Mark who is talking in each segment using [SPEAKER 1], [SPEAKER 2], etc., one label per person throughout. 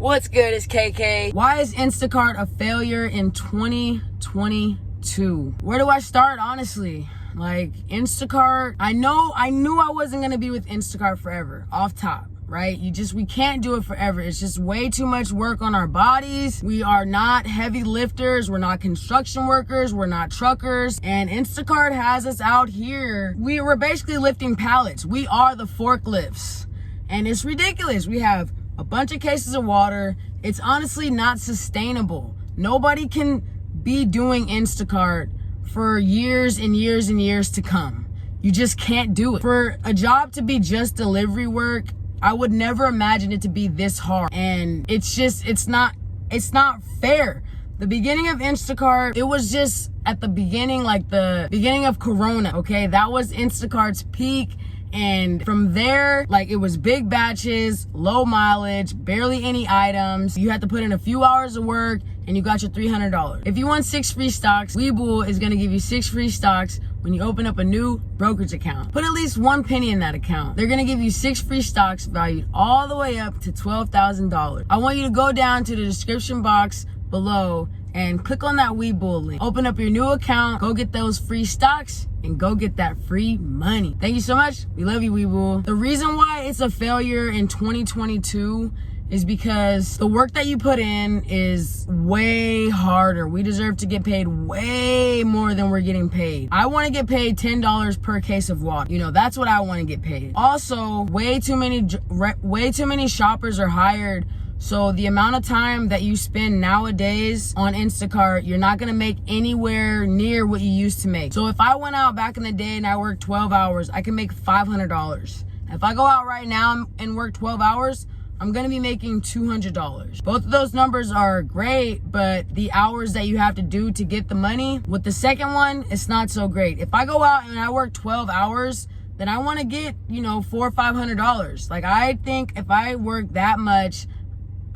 [SPEAKER 1] What's good? It's KK. Why is Instacart a failure in 2022? Where do I start, honestly? Like, Instacart, I knew I wasn't gonna be with Instacart forever, off top, right? We can't do it forever. It's just way too much work on our bodies. We are not heavy lifters. We're not construction workers. We're not truckers. And Instacart has us out here. We're basically lifting pallets. We are the forklifts. And it's ridiculous. We have a bunch of cases of water. It's honestly not sustainable. Nobody can be doing Instacart for years and years and years to come. You just can't do it. For a job to be just delivery work, I would never imagine it to be this hard. And it's not fair. The beginning of Instacart, it was just at the beginning, like the beginning of Corona, okay? That was Instacart's peak. And from there, like, it was big batches, low mileage, barely any items. You had to put in a few hours of work and you got your $300. If you want 6 free stocks, Webull is gonna give you 6 free stocks when you open up a new brokerage account. Put at least 1 penny in that account. They're gonna give you 6 free stocks valued all the way up to $12,000. I want you to go down to the description box below and click on that Webull link. Open up your new account, go get those free stocks, and go get that free money. Thank you so much. We love you, Webull. The reason why it's a failure in 2022 is because the work that you put in is way harder. We deserve to get paid way more than we're getting paid. I want to get paid $10 per case of water. You know, that's what I want to get paid. Also, way too many shoppers are hired. So the amount of time that you spend nowadays on Instacart, you're not gonna make anywhere near what you used to make. So if I went out back in the day and I worked 12 hours, I can make $500. If I go out right now and work 12 hours, I'm gonna be making $200. Both of those numbers are great, but the hours that you have to do to get the money, with the second one, it's not so great. If I go out and I work 12 hours, then I wanna get, $400 or $500. Like, I think if I work that much,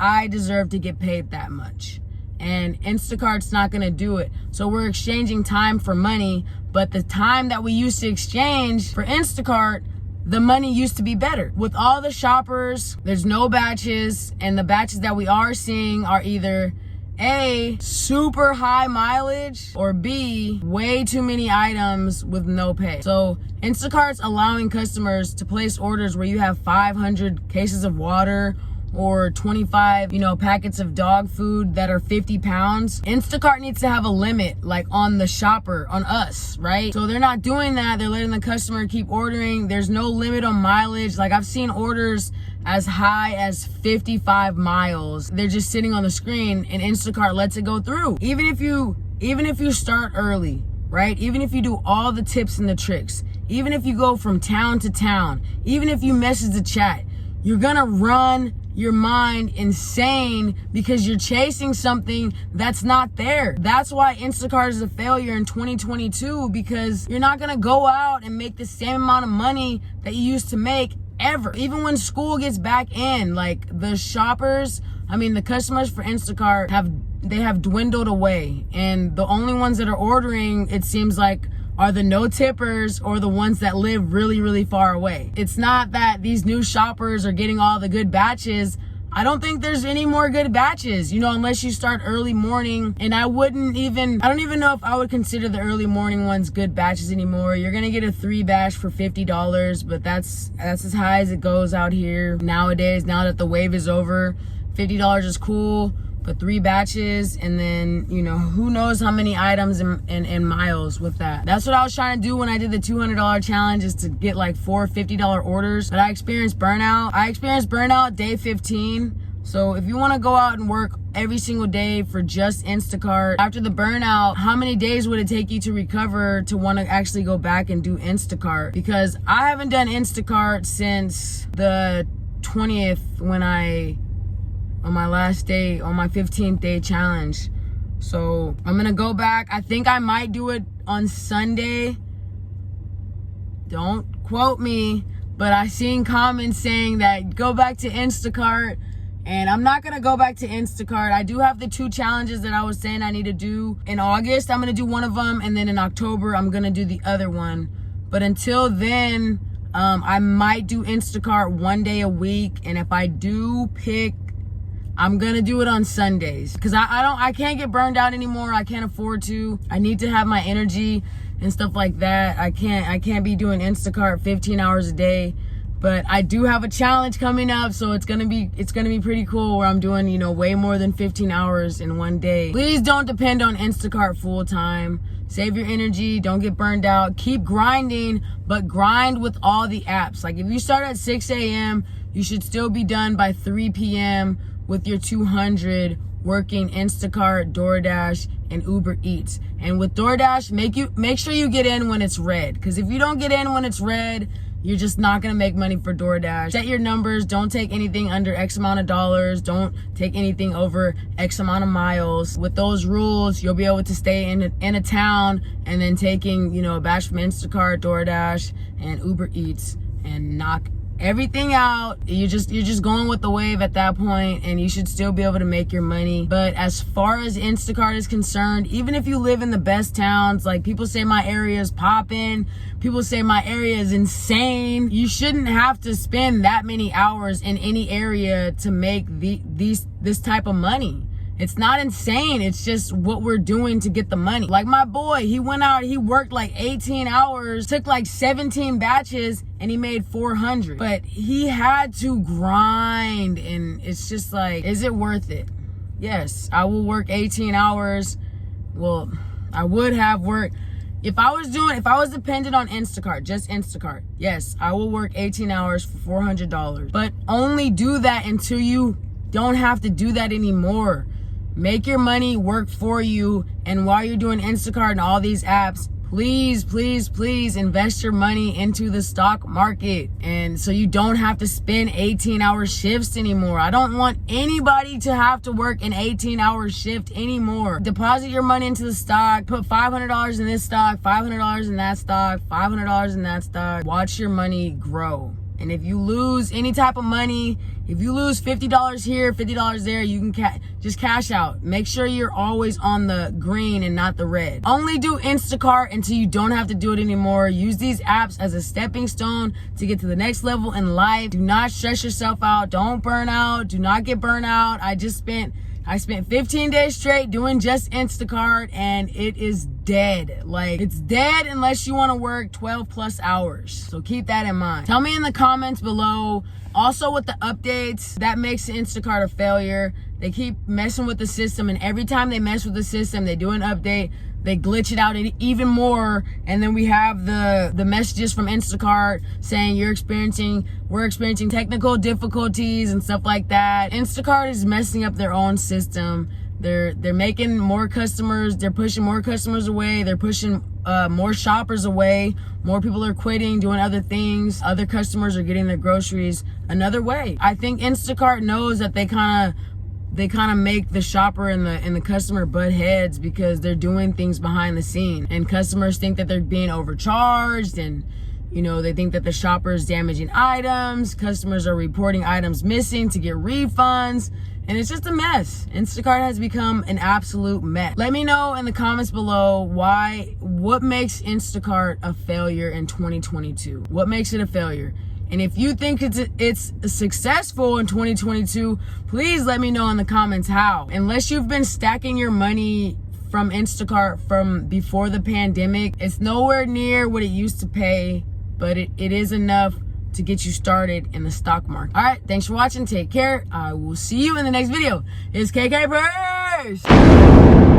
[SPEAKER 1] I deserve to get paid that much. And Instacart's not gonna do it. So we're exchanging time for money, but the time that we used to exchange for Instacart, the money used to be better. With all the shoppers, there's no batches, and the batches that we are seeing are either A, super high mileage, or B, way too many items with no pay. So Instacart's allowing customers to place orders where you have 500 cases of water or 25, packets of dog food that are 50 pounds. Instacart needs to have a limit, like, on the shopper, on us, right? So they're not doing that. They're letting the customer keep ordering. There's no limit on mileage. Like, I've seen orders as high as 55 miles. They're just sitting on the screen and Instacart lets it go through. Even if you start early, right? Even if you do all the tips and the tricks, even if you go from town to town, even if you message the chat, you're gonna run your mind insane because you're chasing something that's not there. That's why Instacart is a failure in 2022, because you're not gonna go out and make the same amount of money that you used to make ever. Even when school gets back in, like, the customers for Instacart have dwindled away, and the only ones that are ordering, it seems like, are the no tippers or the ones that live really, really far away. It's not that these new shoppers are getting all the good batches. I don't think there's any more good batches, unless you start early morning. And I don't even know if I would consider the early morning ones good batches anymore. You're gonna get a 3 batch for $50, but that's as high as it goes out here nowadays. Now that the wave is over, $50 is cool. But 3 batches, and then, who knows how many items and miles with that. That's what I was trying to do when I did the $200 challenge, is to get like 4 $50 orders. But I experienced burnout. Day 15. So if you want to go out and work every single day for just Instacart, after the burnout, how many days would it take you to recover to want to actually go back and do Instacart? Because I haven't done Instacart since the 20th, on my last day, on my 15th day challenge. So I'm gonna go back. I think I might do it on Sunday. Don't quote me, but I seen comments saying that go back to Instacart, and I'm not gonna go back to Instacart. I do have the 2 challenges that I was saying I need to do. In August, I'm gonna do one of them, and then in October, I'm gonna do the other one. But until then, I might do Instacart one day a week, and if I do pick I'm gonna do it on Sundays because I can't get burned out anymore. I can't afford to. I need to have my energy and stuff like that. I can't be doing Instacart 15 hours a day. But I do have a challenge coming up, so it's gonna be pretty cool where I'm doing, you know, way more than 15 hours in one day. Please don't depend on Instacart full time. Save your energy, don't get burned out. Keep grinding, but grind with all the apps. Like if you start at 6 a.m., you should still be done by 3 p.m. with your 200 working Instacart, DoorDash, and Uber Eats. And with DoorDash, make sure you get in when it's red. Because if you don't get in when it's red, you're just not gonna make money for DoorDash. Set your numbers. Don't take anything under X amount of dollars. Don't take anything over X amount of miles. With those rules, you'll be able to stay in a town and then taking, you know, a batch from Instacart, DoorDash, and Uber Eats and knock everything out. You're just going with the wave at that point, and you should still be able to make your money. But as far as Instacart is concerned, even if you live in the best towns, like people say my area is popping, people say my area is insane, you shouldn't have to spend that many hours in any area to make this type of money. It's not insane. It's just what we're doing to get the money. Like my boy, he went out, he worked like 18 hours, took like 17 batches, and he made 400. But he had to grind, and it's just like, is it worth it? Yes, I will work 18 hours. Well, I would have worked. If I was dependent on Instacart, just Instacart, yes, I will work 18 hours for $400. But only do that until you don't have to do that anymore. Make your money work for you. And while you're doing Instacart and all these apps, please, please, please invest your money into the stock market. And so you don't have to spend 18-hour shifts anymore. I don't want anybody to have to work an 18-hour shift anymore. Deposit your money into the stock. Put $500 in this stock, $500 in that stock, $500 in that stock. Watch your money grow. And if you lose any type of money, if you lose $50 here, $50 there, you can just cash out. Make sure you're always on the green and not the red. Only do Instacart until you don't have to do it anymore. Use these apps as a stepping stone to get to the next level in life. Do not stress yourself out. Don't burn out. Do not get burnt out. I spent 15 days straight doing just Instacart, and it is dead. Like, it's dead unless you want to work 12 plus hours. So keep that in mind. Tell me in the comments below. Also with the updates, that makes Instacart a failure. They keep messing with the system, and every time they mess with the system, they do an update, they glitch it out even more, and then we have the messages from Instacart saying we're experiencing technical difficulties and stuff like that. Instacart is messing up their own system. They're making more customers, they're pushing more customers away, they're pushing more shoppers away. More people are quitting, doing other things. Other customers are getting their groceries another way. I think Instacart knows that they kind of make the shopper and the customer butt heads because they're doing things behind the scene, and customers think that they're being overcharged, and you know, they think that the shopper is damaging items. Customers are reporting items missing to get refunds, and it's just a mess. Instacart has become an absolute mess. Let me know in the comments below what makes Instacart a failure in 2022. What makes it a failure? And if you think it's successful in 2022, please let me know in the comments how. Unless you've been stacking your money from Instacart from before the pandemic, it's nowhere near what it used to pay, but it is enough to get you started in the stock market. All right, thanks for watching. Take care. I will see you in the next video. It's KK Peace.